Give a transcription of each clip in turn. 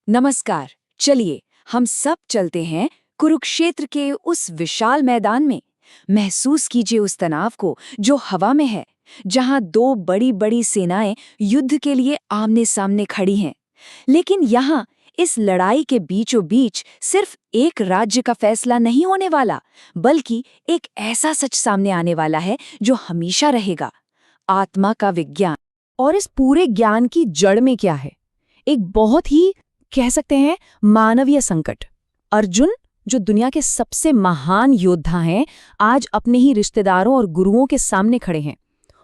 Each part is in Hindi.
नमस्कार। चलिए हम सब चलते हैं कुरुक्षेत्र के उस विशाल मैदान में। महसूस कीजिए उस तनाव को जो हवा में है, जहां दो बड़ी बड़ी सेनाएं युद्ध के लिए आमने सामने खड़ी हैं। लेकिन यहाँ इस लड़ाई के बीचों बीच सिर्फ एक राज्य का फैसला नहीं होने वाला, बल्कि एक ऐसा सच सामने आने वाला है जो हमेशा रहेगा, आत्मा का विज्ञान। और इस पूरे ज्ञान की जड़ में क्या है? एक बहुत ही कह सकते हैं मानवीय संकट। अर्जुन, जो दुनिया के सबसे महान योद्धा हैं, आज अपने ही रिश्तेदारों और गुरुओं के सामने खड़े हैं।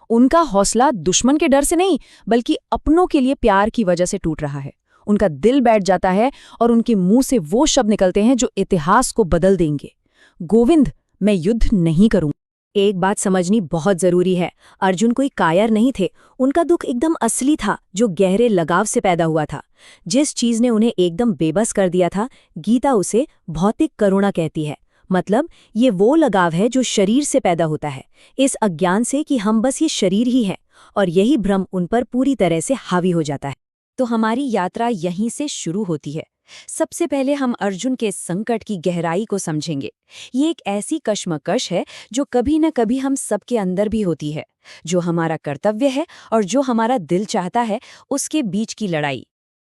उनका हौसला दुश्मन के डर से नहीं, बल्कि अपनों के लिए प्यार की वजह से टूट रहा है। उनका दिल बैठ जाता है और उनके मुंह से वो शब्द निकलते हैं जो इतिहास को बदल देंगे। गोविंद, मैं युद्ध नहीं करूंगा। एक बात समझनी बहुत जरूरी है। अर्जुन कोई कायर नहीं थे। उनका दुख एकदम असली था, जो गहरे लगाव से पैदा हुआ था। जिस चीज ने उन्हें एकदम बेबस कर दिया था, गीता उसे भौतिक करुणा कहती है। मतलब ये वो लगाव है जो शरीर से पैदा होता है, इस अज्ञान से कि हम बस ये शरीर ही हैं, और यही भ्रम उन पर पूरी तरह से हावी हो जाता है। तो हमारी यात्रा यहीं से शुरू होती है। सबसे पहले हम अर्जुन के संकट की गहराई को समझेंगे। ये एक ऐसी कश्मकश है जो कभी न कभी हम सबके अंदर भी होती है, जो हमारा कर्तव्य है और जो हमारा दिल चाहता है, उसके बीच की लड़ाई।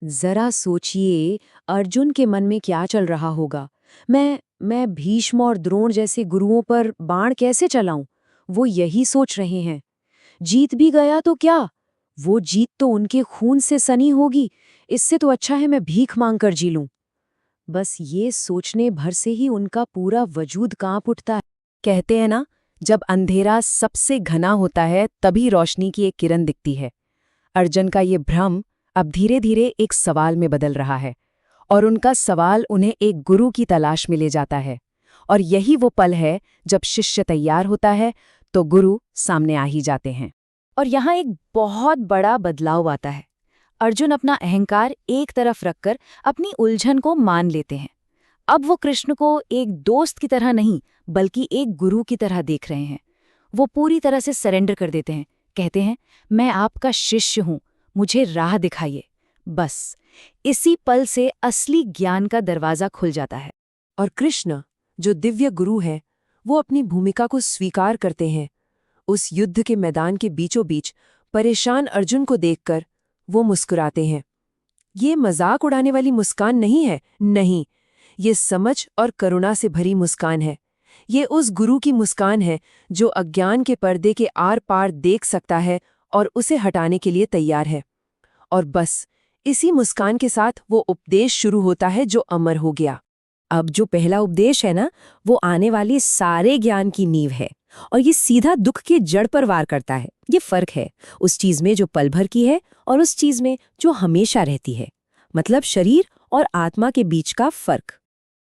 जरा सोचिए, अर्जुन के मन में क्या चल रहा होगा। मैं भीष्म और द्रोण जैसे गुरुओं पर बाण कैसे चलाऊं? वो यही सोच रहे हैं। जीत भी गया तो क्या, वो जीत तो उनके खून से सनी होगी। इससे तो अच्छा है मैं भीख मांगकर जी लूं। बस ये सोचने भर से ही उनका पूरा वजूद कांप उठता है। कहते हैं ना, जब अंधेरा सबसे घना होता है तभी रोशनी की एक किरण दिखती है। अर्जुन का ये भ्रम अब धीरे धीरे एक सवाल में बदल रहा है, और उनका सवाल उन्हें एक गुरु की तलाश में ले जाता है। और यही वो पल है जब शिष्य तैयार होता है तो गुरु सामने आ ही जाते हैं। और यहाँ एक बहुत बड़ा बदलाव आता है। अर्जुन अपना अहंकार एक तरफ रखकर अपनी उलझन को मान लेते हैं। अब वो कृष्ण को एक दोस्त की तरह नहीं, बल्कि एक गुरु की तरह देख रहे हैं। वो पूरी तरह से सरेंडर कर देते हैं। कहते हैं, मैं आपका शिष्य हूं, मुझे राह दिखाइए। बस इसी पल से असली ज्ञान का दरवाजा खुल जाता है। और कृष्ण, जो दिव्य गुरु है, वो अपनी भूमिका को स्वीकार करते हैं। उस युद्ध के मैदान के बीचों बीच परेशान अर्जुन को देखकर वो मुस्कुराते हैं। ये मजाक उड़ाने वाली मुस्कान नहीं है, नहीं, ये समझ और करुणा से भरी मुस्कान है। ये उस गुरु की मुस्कान है जो अज्ञान के पर्दे के आर पार देख सकता है और उसे हटाने के लिए तैयार है। और बस इसी मुस्कान के साथ वो उपदेश शुरू होता है जो अमर हो गया। अब जो पहला उपदेश है ना, वो आने वाली सारे ज्ञान की नींव है, और ये सीधा दुख के जड़ पर वार करता है। ये फर्क है उस चीज में जो पल भर की है और उस चीज में जो हमेशा रहती है। मतलब शरीर और आत्मा के बीच का फर्क।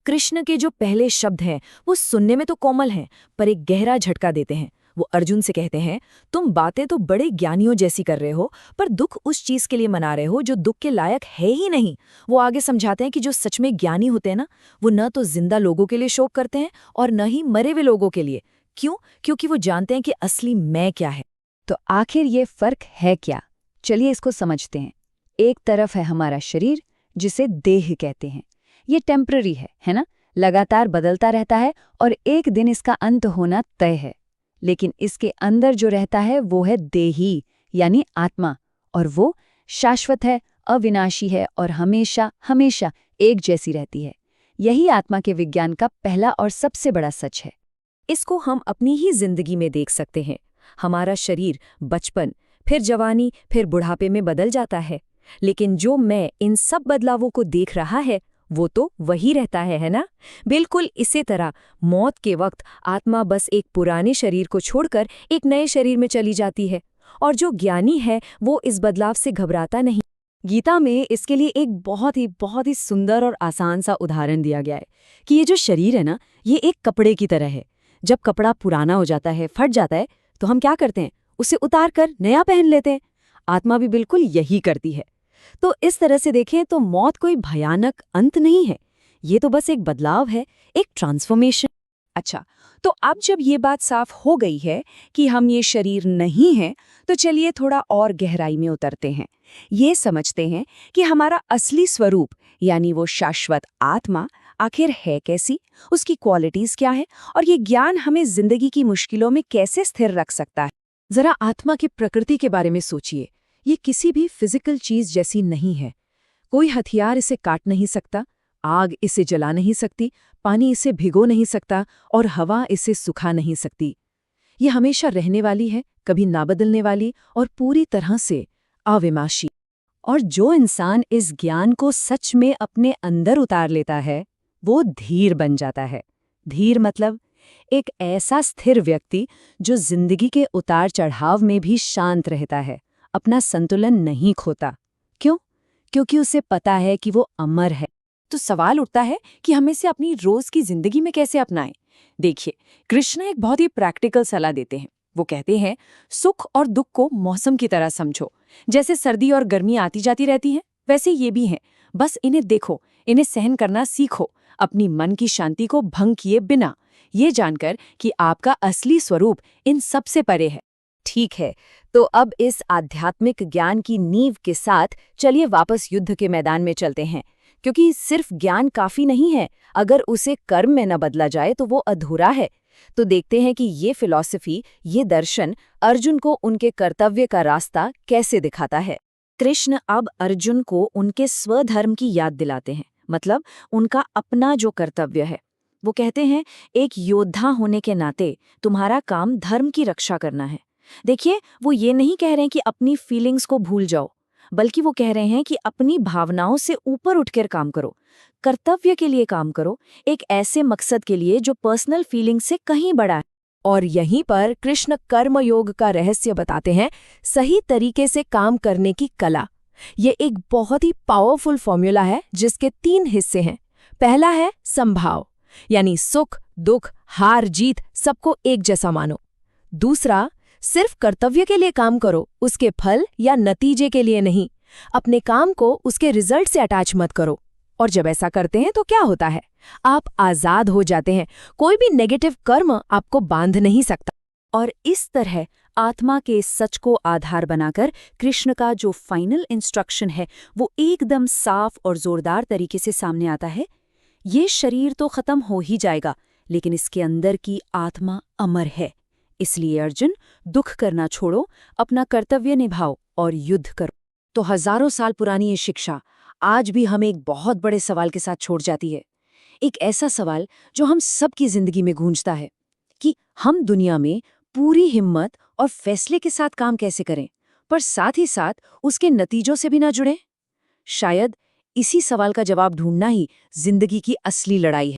कृष्ण के जो पहले शब्द हैं वो सुनने में तो कोमल हैं, पर एक गहरा झटका देते हैं। वो अर्जुन से कहते हैं, तुम बातें तो बड़े ज्ञानियों जैसी कर रहे हो, पर दुख उस चीज के लिए मना रहे हो जो दुख के लायक है ही नहीं। वो आगे समझाते हैं कि जो सच में ज्ञानी होते हैं ना, वो न तो जिंदा लोगों के लिए शोक करते हैं और न ही मरे हुए लोगों के लिए। क्यों? क्योंकि वो जानते हैं कि असली मैं क्या है। तो आखिर ये फर्क है क्या? चलिए इसको समझते हैं। एक तरफ है हमारा शरीर, जिसे देह कहते हैं। ये टेम्पररी है ना? लगातार बदलता रहता है और एक दिन इसका अंत होना तय है। लेकिन इसके अंदर जो रहता है वो है देही, यानी आत्मा, और वो शाश्वत है, अविनाशी है और हमेशा हमेशा एक जैसी रहती है। यही आत्मा के विज्ञान का पहला और सबसे बड़ा सच है। इसको हम अपनी ही जिंदगी में देख सकते हैं। हमारा शरीर बचपन, फिर जवानी, फिर बुढ़ापे में बदल जाता है, लेकिन जो मैं इन सब बदलावों को देख रहा है वो तो वही रहता है ना? बिल्कुल इसी तरह मौत के वक्त आत्मा बस एक पुराने शरीर को छोड़कर एक नए शरीर में चली जाती है, और जो ज्ञानी है वो इस बदलाव से घबराता नहीं। गीता में इसके लिए एक बहुत ही सुंदर और आसान सा उदाहरण दिया गया है कि ये जो शरीर है ना, ये एक कपड़े की तरह है। जब कपड़ा पुराना हो जाता है, फट जाता है, तो हम क्या करते हैं? उसे उतार कर नया पहन लेते हैं। आत्मा भी बिल्कुल यही करती है। तो इस तरह से देखें तो मौत कोई भयानक अंत नहीं है, ये तो बस एक बदलाव है, एक ट्रांसफॉर्मेशन। अच्छा, तो अब जब ये बात साफ हो गई है कि हम ये शरीर नहीं हैं, तो चलिए थोड़ा और गहराई में उतरते हैं। ये समझते हैं कि हमारा असली स्वरूप यानी वो शाश्वत आत्मा आखिर है कैसी, उसकी क्वालिटीज क्या है और ये ज्ञान हमें जिंदगी की मुश्किलों में कैसे स्थिर रख सकता है। जरा आत्मा की प्रकृति के बारे में सोचिए। ये किसी भी फिजिकल चीज जैसी नहीं है। कोई हथियार इसे काट नहीं सकता, आग इसे जला नहीं सकती, पानी इसे भिगो नहीं सकता और हवा इसे सुखा नहीं सकती। ये हमेशा रहने वाली है, कभी ना बदलने वाली और पूरी तरह से अविनाशी। और जो इंसान इस ज्ञान को सच में अपने अंदर उतार लेता है, वो धीर बन जाता है। धीर मतलब एक ऐसा स्थिर व्यक्ति जो जिंदगी के उतार चढ़ाव में भी शांत रहता है, अपना संतुलन नहीं खोता। क्यों? क्योंकि उसे पता है कि वो अमर है। तो सवाल उठता है कि हम इसे अपनी रोज की जिंदगी में कैसे अपनाएं। देखिए, कृष्ण एक बहुत ही प्रैक्टिकल सलाह देते हैं। वो कहते हैं, सुख और दुख को मौसम की तरह समझो। जैसे सर्दी और गर्मी आती जाती रहती हैं, वैसे ये भी हैं। बस इन्हें देखो, इन्हें सहन करना सीखो, अपनी मन की शांति को भंग किए बिना, ये जानकर कि आपका असली स्वरूप इन सब से परे है। ठीक है, तो अब इस आध्यात्मिक ज्ञान की नींव के साथ चलिए वापस युद्ध के मैदान में चलते हैं, क्योंकि सिर्फ ज्ञान काफी नहीं है। अगर उसे कर्म में न बदला जाए तो वो अधूरा है। तो देखते हैं कि ये फिलॉसफी, ये दर्शन अर्जुन को उनके कर्तव्य का रास्ता कैसे दिखाता है। कृष्ण अब अर्जुन को उनके स्वधर्म की याद दिलाते हैं, मतलब उनका अपना जो कर्तव्य है। वो कहते हैं, एक योद्धा होने के नाते तुम्हारा काम धर्म की रक्षा करना है। देखिए, वो ये नहीं कह रहे हैं कि अपनी फीलिंग्स को भूल जाओ, बल्कि वो कह रहे हैं कि अपनी भावनाओं से ऊपर उठकर काम करो, कर्तव्य के लिए काम करो, एक ऐसे मकसद के लिए जो पर्सनल फीलिंग से कहीं बड़ा है। और यहीं पर कृष्ण कर्मयोग का रहस्य बताते हैं, सही तरीके से काम करने की कला। ये एक बहुत ही पावरफुल फॉर्मूला है जिसके 3 हिस्से हैं। पहला है संभाव, यानी सुख, दुख, हार, जीत सबको एक जैसा मानो। दूसरा, सिर्फ कर्तव्य के लिए काम करो, उसके फल या नतीजे के लिए नहीं। अपने काम को उसके रिजल्ट से अटैच मत करो। और जब ऐसा करते हैं तो क्या होता है? आप आजाद हो जाते हैं। कोई भी नेगेटिव कर्म आपको बांध नहीं सकता। और इस तरह आत्मा के सच को आधार बनाकर कृष्ण का जो फाइनल इंस्ट्रक्शन है, वो एकदम साफ और जोरदार तरीके से सामने आता है। ये शरीर तो खत्म हो ही जाएगा, लेकिन इसके अंदर की आत्मा अमर है। इसलिए अर्जुन, दुख करना छोड़ो, अपना कर्तव्य निभाओ और युद्ध करो। तो हजारों साल पुरानी ये शिक्षा आज भी हमें एक बहुत बड़े सवाल के साथ छोड़ जाती है। एक ऐसा सवाल जो हम सबकी जिंदगी में गूंजता है कि हम दुनिया में पूरी हिम्मत और फैसले के साथ काम कैसे करें, पर साथ ही साथ उसके नतीजों से भी ना जुड़ें। शायद इसी सवाल का जवाब ढूंढना ही जिंदगी की असली लड़ाई है।